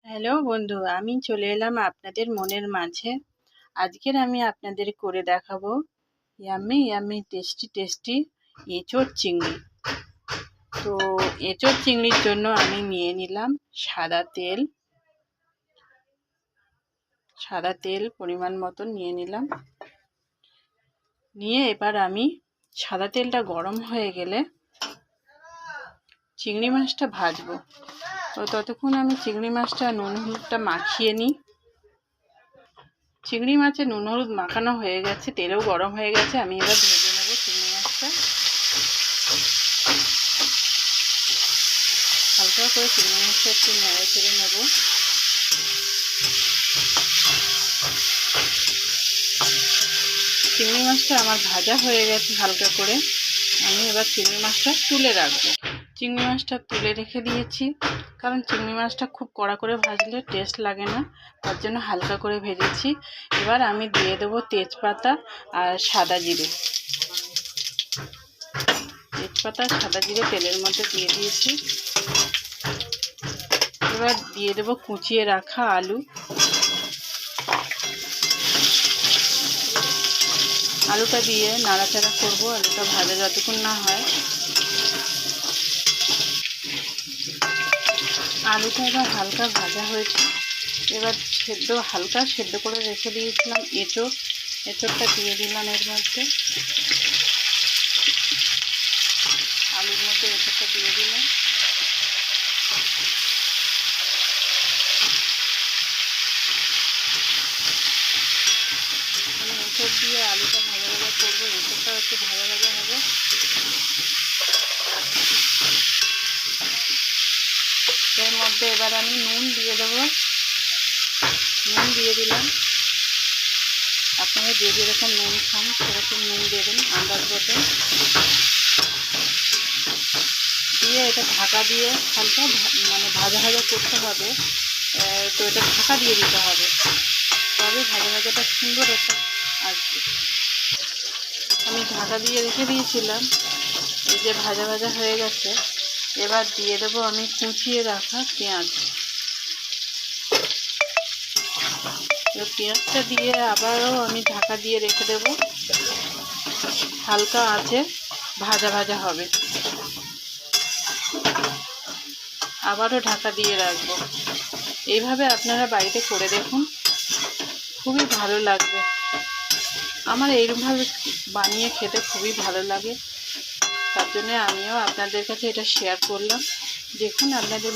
Hello বন্ধু, আমি চলে এলাম আপনাদের মনের মাঝে। আজকের আমি আপনাদের করে দেখাবো ইয়াম্মি ইয়াম্মি টেস্টি টেস্টি এঁচোড় চিংড়ি। তো এঁচোড় চিংড়ির জন্য আমি নিয়ে নিলাম সাদা তেল পরিমাণ মতন নিয়ে নিলাম। নিয়ে এবার আমি সাদা তেলটা গরম হয়ে গেলে চিংড়ি মাছটা ভাজবো। তো ততক্ষণ আমি চিংড়ি মাছটা নুন হলুদটা মাখিয়ে নিই। চিংড়ি মাছে নুন হলুদ মাখানো হয়ে গেছে, তেলও গরম হয়ে গেছে। আমি এবার ভেজে নেব চিংড়ি মাছটা। হালকা করে চিংড়ি মাছটা একটু নেড়ে চেড়ে নেব। চিংড়ি মাছটা আমার ভাজা হয়ে গেছে হালকা করে। আমি এবার চিংড়ি মাছটা তুলে রাখবো। চিংড়ি মাছটা তুলে রেখে দিয়েছি, কারণ চিংড়ি মাছটা খুব কড়া করে ভাজলে টেস্ট লাগে না, তার জন্য হালকা করে ভেজেছি। এবার আমি দিয়ে দেবো তেজপাতা আর সাদা জিরে। তেজপাতা সাদা জিরে তেলের মধ্যে দিয়ে দিয়েছি। এবার দিয়ে দেবো কুচিয়ে রাখা আলু। আলুটা দিয়ে নাড়াচাড়া করবো, আলুটা ভাজা যতক্ষণ না হয়। আলুটা এবার হালকা ভাজা হয়েছে। এবার হালকা সেদ্ধ করে রেখে দিয়েছিলাম এঁচোড়টা দিয়ে দিলাম এর মধ্যে। আলুর মধ্যে এঁচোড়টা দিয়ে দিলাম। আমি এঁচোড় দিয়ে আলুটা ভাজা ভাজা করবো, এঁচোড়টা একটু ভাজা ভাজা হবে। এর মধ্যে এবার আমি নুন দিয়ে দেবো। নুন দিয়ে দিলাম। আপনারা যে যেরকম নুন খান সেরকম নুন দেবেন আন্দাজ মতো। দিয়ে এটা ঢাকা দিয়ে হালকা ভাজা ভাজা করতে হবে। তো এটা ঢাকা দিয়ে দিতে হবে, তবে ভাজা ভাজাটা সুন্দর একটা আসবে। আমি ঢাকা দিয়ে রেখে দিয়েছিলাম। এই যে ভাজা ভাজা হয়ে গেছে। এবার দিয়ে দেবো আমি কুচিয়ে রাখা পেঁয়াজ। পেঁয়াজটা দিয়ে আবারও আমি ঢাকা দিয়ে রেখে দেব। হালকা আঁচে ভাজা ভাজা হবে। আবারও ঢাকা দিয়ে রাখবো। এইভাবে আপনারা বাড়িতে করে দেখুন, খুবই ভালো লাগবে। আমার এইরকমভাবে বানিয়ে খেতে খুবই ভালো লাগে, তার জন্য আমিও আপনাদের কাছে এটা শেয়ার করলাম। দেখুন আপনাদের